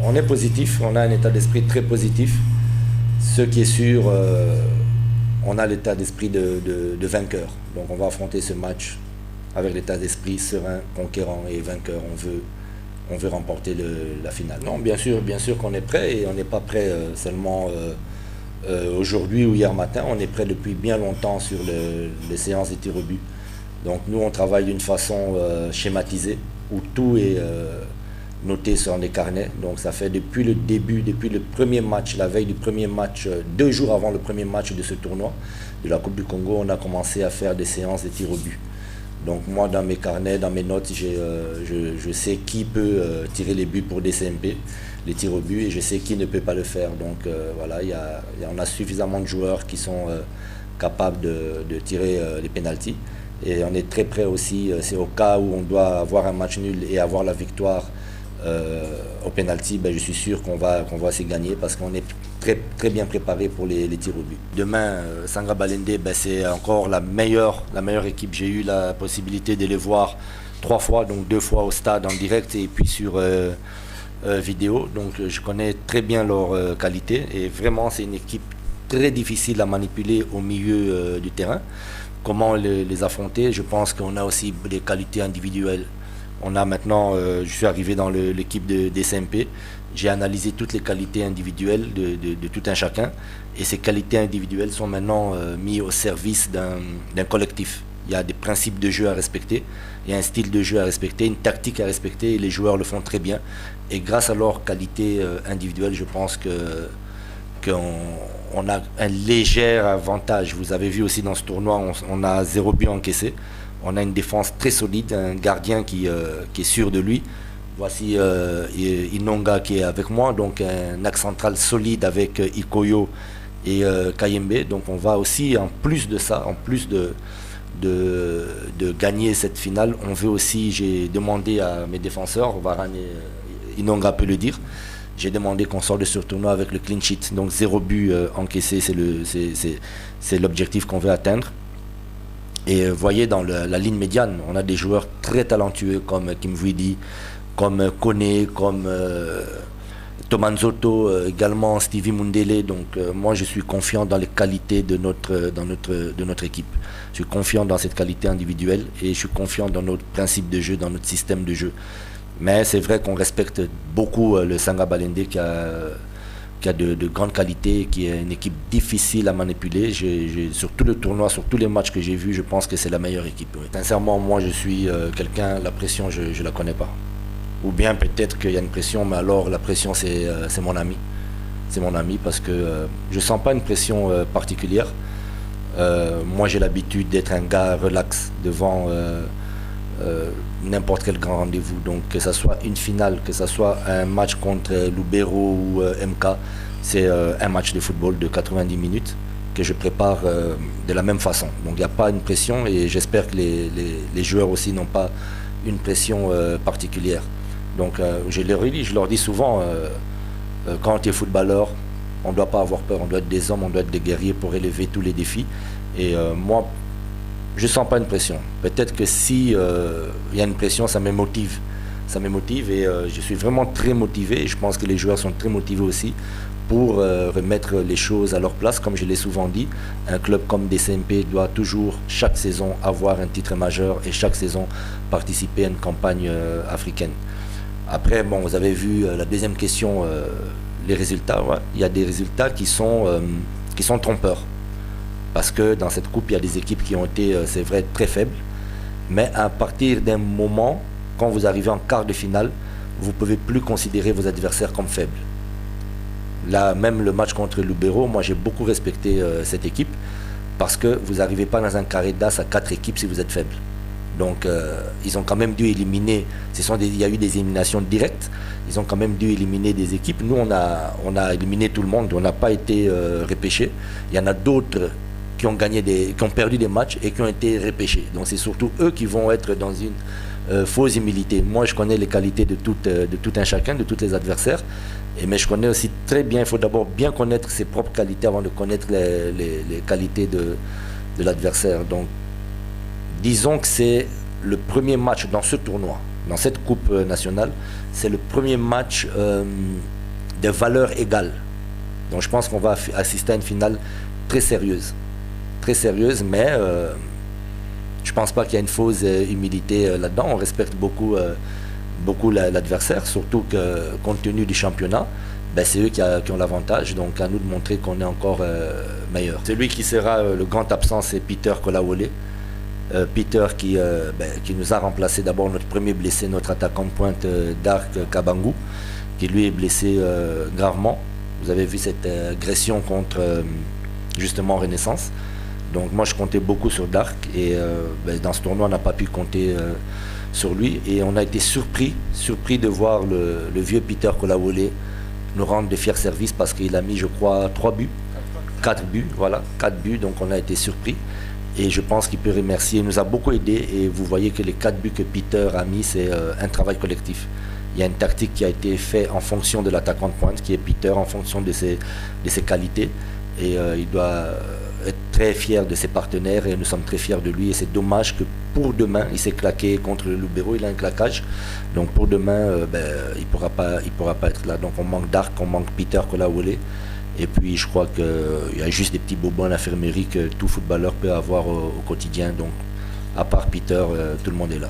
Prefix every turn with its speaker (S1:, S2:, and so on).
S1: on est positif, on a un état d'esprit très positif. Ce qui est sûr, on a l'état d'esprit de vainqueur. Donc on va affronter ce match avec l'état d'esprit serein, conquérant et vainqueur. On veut remporter la finale. Non, bien sûr qu'on est prêt, et on n'est pas prêt seulement aujourd'hui ou hier matin. On est prêt depuis bien longtemps sur les séances des tirs au but. Donc nous, on travaille d'une façon schématisée, où tout est noté sur des carnets. Donc ça fait depuis le début, depuis le premier match, la veille du premier match, 2 jours avant le premier match de ce tournoi de la Coupe du Congo, on a commencé à faire des séances de tirs au but. Donc moi, dans mes carnets, dans mes notes, je sais qui peut tirer les buts pour DCMP, les tirs au but, et je sais qui ne peut pas le faire. Donc voilà, on a suffisamment de joueurs qui sont capables de tirer les pénaltys. Et on est très prêt aussi, c'est au cas où on doit avoir un match nul et avoir la victoire au pénalty, je suis sûr qu'on va s'y gagner, parce qu'on est très bien préparé pour les tirs au but. Demain, Sanga Balende, c'est encore la meilleure équipe. J'ai eu la possibilité de les voir 3 fois, donc 2 fois au stade en direct et puis sur vidéo. Donc je connais très bien leur qualité, et vraiment c'est une équipe très difficile à manipuler au milieu du terrain. Comment les affronter? Je pense qu'on a aussi des qualités individuelles. On a maintenant, je suis arrivé dans l'équipe de DCMP, j'ai analysé toutes les qualités individuelles de tout un chacun, et ces qualités individuelles sont maintenant mises au service d'un collectif. Il y a des principes de jeu à respecter, il y a un style de jeu à respecter, une tactique à respecter, et les joueurs le font très bien. Et grâce à leurs qualités individuelles, je pense qu'on a un léger avantage. Vous avez vu aussi dans ce tournoi, on a 0 but encaissé. On a une défense très solide, un gardien qui est sûr de lui. Voici Inonga qui est avec moi, donc un axe central solide avec Ikoyo et Kayembe. Donc on va aussi, en plus de ça, en plus de gagner cette finale, on veut aussi, j'ai demandé à mes défenseurs, Varane et Inonga peut le dire, j'ai demandé qu'on sorte de ce tournoi avec le clean sheet. Donc 0 but encaissé, c'est l'objectif qu'on veut atteindre. Et voyez, dans la ligne médiane, on a des joueurs très talentueux comme Kim Vwidi, comme Kone, comme Thomas Nzoto, également Stevie Mundele. Donc moi, je suis confiant dans les qualités de notre équipe. Je suis confiant dans cette qualité individuelle, et je suis confiant dans notre principe de jeu, dans notre système de jeu. Mais c'est vrai qu'on respecte beaucoup le Sanga Balende qui a de grandes qualités, qui est une équipe difficile à manipuler. Sur tout le tournoi, sur tous les matchs que j'ai vus, je pense que c'est la meilleure équipe. Oui. Sincèrement, moi je suis quelqu'un, la pression, je ne la connais pas. Ou bien peut-être qu'il y a une pression, mais alors la pression c'est mon ami. C'est mon ami, parce que je ne sens pas une pression particulière. Moi j'ai l'habitude d'être un gars relax devant n'importe quel grand rendez-vous. Donc que ce soit une finale, que ce soit un match contre Lubero ou MK, c'est un match de football de 90 minutes que je prépare de la même façon. Donc il n'y a pas une pression, et j'espère que les joueurs aussi n'ont pas une pression particulière. Donc je leur dis souvent, quand tu es footballeur, on ne doit pas avoir peur, on doit être des hommes, on doit être des guerriers pour relever tous les défis. Et moi, je ne sens pas une pression. Peut-être que si y a une pression, ça me motive. Ça me motive, et je suis vraiment très motivé, et je pense que les joueurs sont très motivés aussi pour remettre les choses à leur place. Comme je l'ai souvent dit, un club comme DCMP doit toujours, chaque saison, avoir un titre majeur, et chaque saison participer à une campagne africaine. Après, bon, vous avez vu la deuxième question, les résultats. Ouais. Il y a des résultats qui sont trompeurs. Parce que dans cette coupe, il y a des équipes qui ont été, c'est vrai, très faibles. Mais à partir d'un moment, quand vous arrivez en quart de finale, vous ne pouvez plus considérer vos adversaires comme faibles. Là, même le match contre Lubero, moi j'ai beaucoup respecté cette équipe, parce que vous n'arrivez pas dans un carré d'as à 4 équipes si vous êtes faible. Donc ils ont quand même dû éliminer, il y a eu des éliminations directes, ils ont quand même dû éliminer des équipes. Nous on a éliminé tout le monde, on n'a pas été repêchés. Il y en a d'autres qui ont perdu des matchs et qui ont été repêchés. Donc c'est surtout eux qui vont être dans une fausse humilité. Moi je connais les qualités de tout un chacun, de tous les adversaires, mais je connais aussi très bien, il faut d'abord bien connaître ses propres qualités avant de connaître les qualités de l'adversaire. Donc disons que c'est le premier match dans ce tournoi, dans cette Coupe nationale, c'est le premier match de valeur égale. Donc je pense qu'on va assister à une finale très sérieuse. Très sérieuse, mais je ne pense pas qu'il y a une fausse humilité là-dedans. On respecte beaucoup, beaucoup l'adversaire, surtout que compte tenu du championnat, ben, c'est eux qui ont l'avantage, donc à nous de montrer qu'on est encore meilleur. Celui qui sera le grand absent, c'est Peter Kolawole. Peter qui nous a remplacé d'abord notre premier blessé, notre attaquant de pointe Dark Kabangu, qui lui est blessé gravement. Vous avez vu cette agression contre justement Renaissance. Donc moi je comptais beaucoup sur Dark et dans ce tournoi on n'a pas pu compter sur lui. Et on a été surpris de voir le vieux Peter Kolawole nous rendre de fiers services parce qu'il a mis je crois 4 buts, voilà, 4 buts, donc on a été surpris. Et je pense qu'il peut remercier, il nous a beaucoup aidé et vous voyez que les 4 buts que Peter a mis, c'est un travail collectif. Il y a une tactique qui a été faite en fonction de l'attaquant de pointe, qui est Peter, en fonction de ses qualités. Et il doit être très fier de ses partenaires et nous sommes très fiers de lui. Et c'est dommage que pour demain, il s'est claqué contre le Lubero, il a un claquage. Donc pour demain, il pourra pas être là. Donc on manque Dark, on manque Peter Kolawole. Et puis je crois qu'il y a juste des petits bobos à l'infirmerie que tout footballeur peut avoir au quotidien. Donc à part Peter, tout le monde est là.